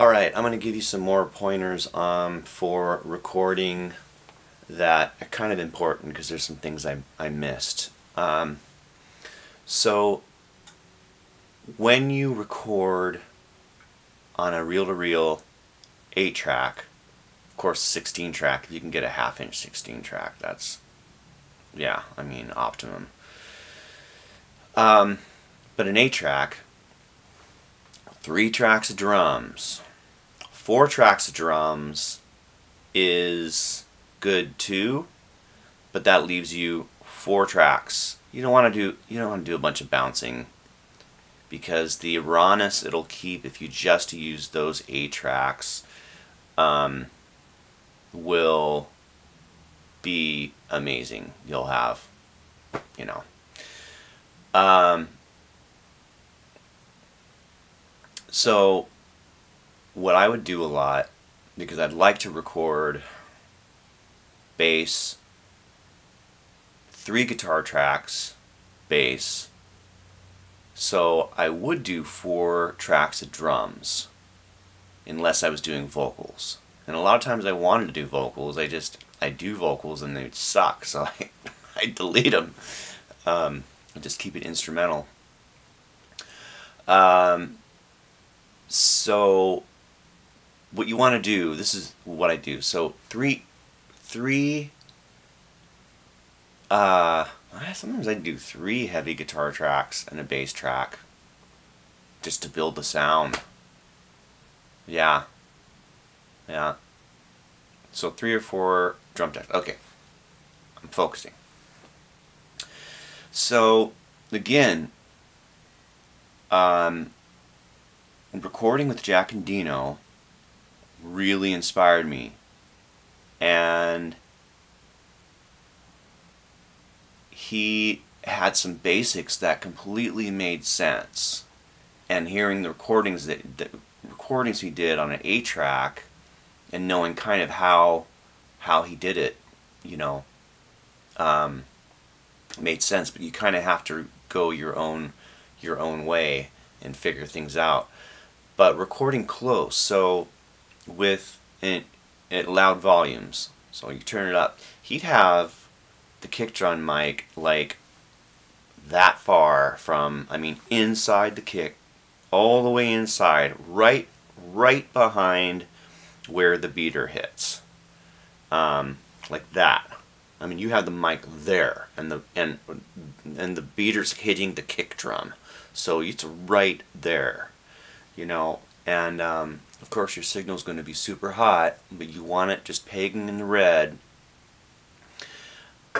Alright, I'm going to give you some more pointers for recording that are kind of important because there's some things I missed. So when you record on a reel-to-reel 8-track, of course 16-track, if you can get a half-inch 16-track, that's, yeah, I mean, optimum. But an 8-track, 3 tracks of drums, 4 tracks of drums is good too, but that leaves you 4 tracks. You don't want to do a bunch of bouncing, because the rawness it'll keep if you just use those 8 tracks will be amazing. You'll have, you know. So what I would do a lot, because I'd like to record bass, 3 guitar tracks, bass, so I would do 4 tracks of drums, unless I was doing vocals. And a lot of times I wanted to do vocals, I do vocals and they'd suck, so I delete them. I just keep it instrumental. So what you want to do, this is what I do. So sometimes I do 3 heavy guitar tracks and a bass track just to build the sound. Yeah. So 3 or 4 drum tracks. Okay. I'm focusing. So again, recording with Jack Endino really inspired me, and he had some basics that completely made sense. And hearing the recordings he did on an 8-track, and knowing kind of how he did it, you know, made sense. But you kind of have to go your own way and figure things out. But recording close, so with it at loud volumes, so you turn it up, he'd have the kick drum mic like that far from, I mean, inside the kick, all the way inside, right behind where the beater hits, like that. I mean, you have the mic there, and the beater's hitting the kick drum, so it's right there, you know. And of course your signal's going to be super hot, but you want it just pegging in the red.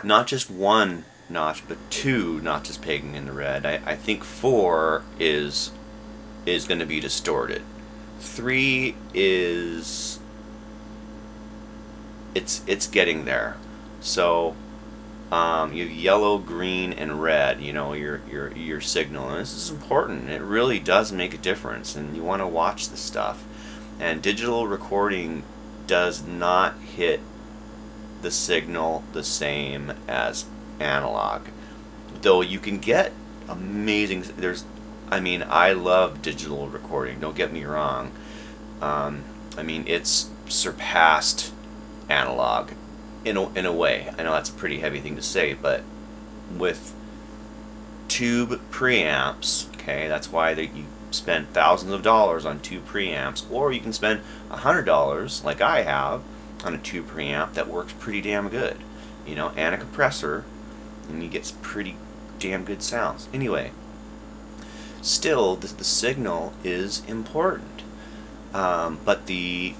Not just 1 notch, but 2 notches pegging in the red. I think 4 is going to be distorted. 3 is it's getting there. So you have yellow, green, and red. You know, your signal, and this is important. It really does make a difference, and you want to watch this stuff. And digital recording does not hit the signal the same as analog, though you can get amazing. I mean, I love digital recording, don't get me wrong. I mean, it's surpassed analog in a way. I know that's a pretty heavy thing to say, but with tube preamps, okay, that's why you spend thousands of dollars on 2 preamps, or you can spend $100 like I have on a 2 preamp that works pretty damn good, you know, and a compressor, and you get pretty damn good sounds. Anyway, still the signal is important, but the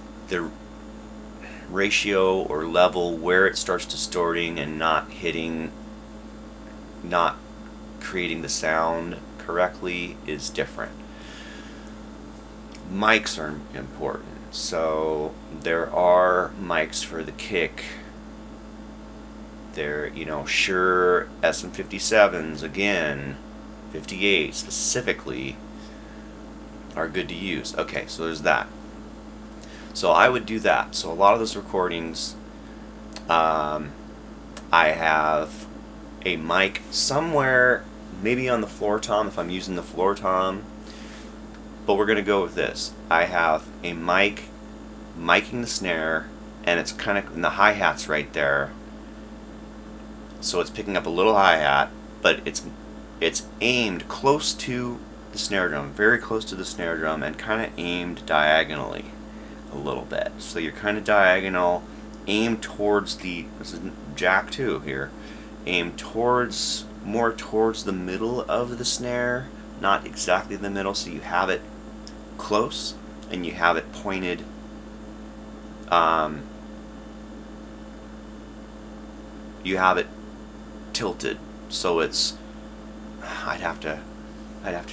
ratio or level where it starts distorting and not creating the sound correctly is different. Mics are important. So there are mics for the kick. There, you know, Shure SM57s, again, 58 specifically, are good to use. Okay, so there's that. So I would do that. So a lot of those recordings, I have a mic somewhere, maybe on the floor tom if I'm using the floor tom, but we're gonna go with this. I have a mic miking the snare, and it's kind of, and the hi-hat's right there, so it's picking up a little hi-hat, but it's aimed close to the snare drum, very close to the snare drum, and kind of aimed diagonally a little bit. So you're kind of diagonal, aimed towards the, this is jack 2 here, aimed towards, more towards the middle of the snare, not exactly the middle, so you have it close and you have it pointed you have it tilted, so it's, I'd have to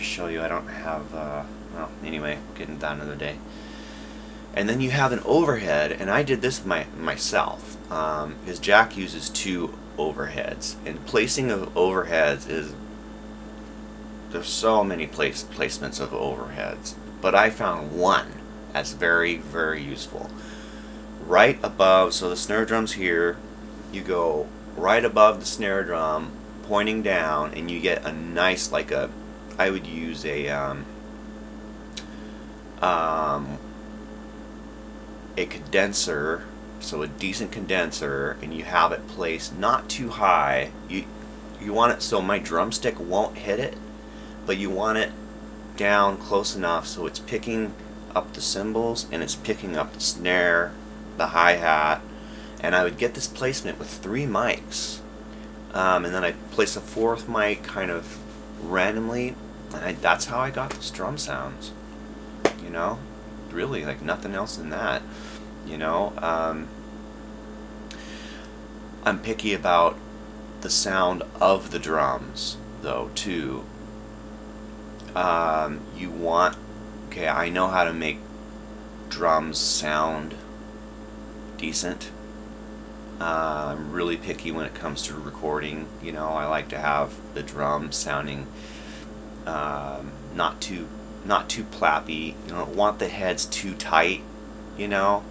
show you. I don't have well, anyway, we'll get into that another day. And then you have an overhead, and I did this myself, because Jack uses 2 overheads, and placing of overheads is, there's so many placements of overheads, but I found one that's very, very useful. Right above, so the snare drum's here, you go right above the snare drum, pointing down, and you get a nice, like a, I would use a condenser, so a decent condenser, and you have it placed not too high. You want it so my drumstick won't hit it, but you want it down close enough so it's picking up the cymbals and it's picking up the snare, the hi-hat, and I would get this placement with 3 mics, and then I'd place a 4th mic kind of randomly, and that's how I got those drum sounds, you know, really, like nothing else than that, you know. I'm picky about the sound of the drums, though, too. You want, okay, I know how to make drums sound decent. I'm really picky when it comes to recording, you know. I like to have the drums sounding not too plappy. You don't want the heads too tight, you know.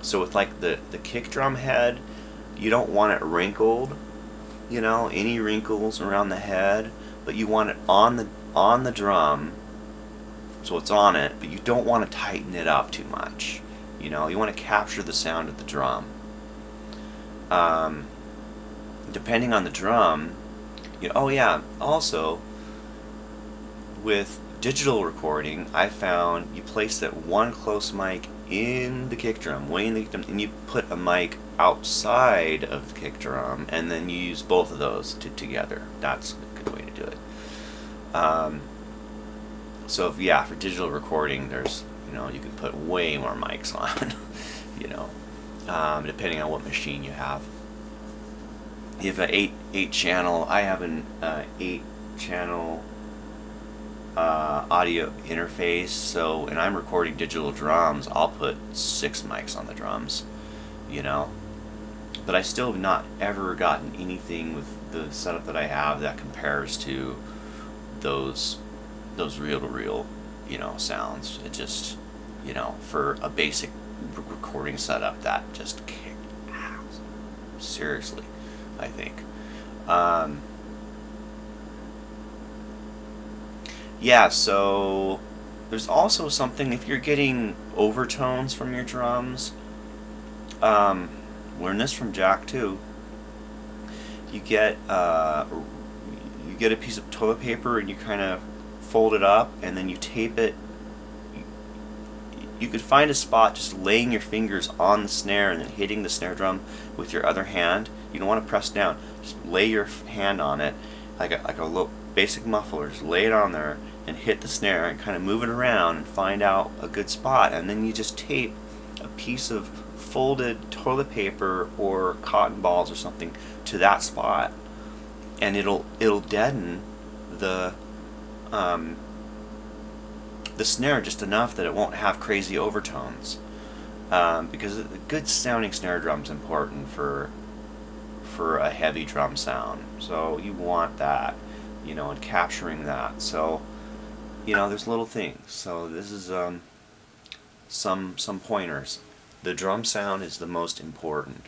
So with like the kick drum head, you don't want it wrinkled, you know, any wrinkles around the head, but you want it on the drum, so it's on it, but you don't want to tighten it up too much, you know. You want to capture the sound of the drum. Depending on the drum, you know, oh yeah, also with digital recording, I found you place that one close mic in the kick drum, way in the kick drum, and you put a mic outside of the kick drum, and then you use both of those together. That's a good way to do it. So if, yeah, for digital recording, there's, you know, you can put way more mics on, you know, depending on what machine you have. You have an 8 channel. I have an 8 channel audio interface, so, and I'm recording digital drums, I'll put 6 mics on the drums, you know. But I still have not ever gotten anything with the setup that I have that compares to those reel-to-reel, you know, sounds. It just, you know, for a basic recording setup, that just kicked ass. Seriously, I think. Yeah, so there's also something, if you're getting overtones from your drums, learn this from Jack too. You get a piece of toilet paper and you kind of fold it up, and then you tape it. You could find a spot just laying your fingers on the snare and then hitting the snare drum with your other hand. You don't want to press down. Just lay your hand on it like a little basic muffler. Just lay it on there and hit the snare and kind of move it around and find out a good spot, and then you just tape a piece of folded toilet paper or cotton balls or something to that spot, and it'll deaden the snare just enough that it won't have crazy overtones, because a good sounding snare drum is important for a heavy drum sound. So you want that, you know, and capturing that. So, you know, there's little things. So this is some pointers. The drum sound is the most important,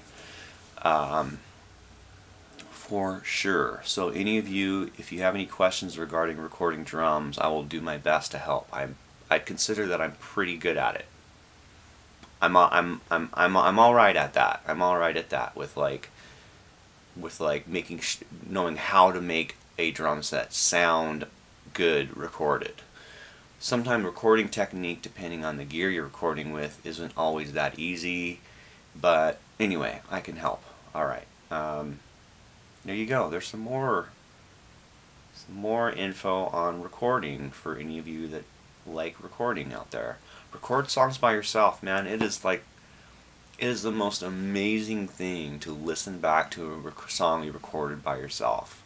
for sure. So any of you, if you have any questions regarding recording drums, I will do my best to help. I'd consider that I'm pretty good at it. I'm all right at that. I'm all right at that with like knowing how to make a drum set sound good recorded. Sometimes recording technique, depending on the gear you're recording with, isn't always that easy. But anyway, I can help. All right. There you go. There's some more info on recording for any of you that like recording out there. Record songs by yourself, man. It is the most amazing thing to listen back to a song you recorded by yourself.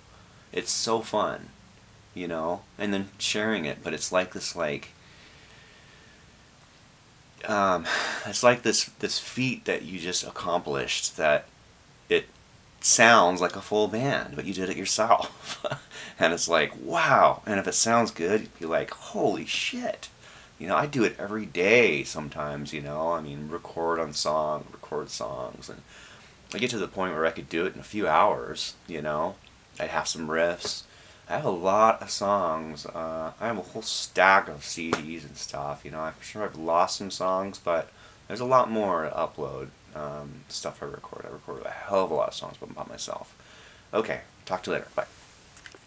It's so fun, you know, and then sharing it. But it's like this, it's like this feat that you just accomplished. That it sounds like a full band, but you did it yourself, and it's like wow. And if it sounds good, you'd be like, holy shit. You know, I do it every day sometimes, you know. I mean, record songs, and I get to the point where I could do it in a few hours, you know. I have some riffs. I have a lot of songs. I have a whole stack of CDs and stuff, you know. I'm sure I've lost some songs, but there's a lot more to upload. Stuff I record. I record a hell of a lot of songs by myself. Okay, talk to you later. Bye.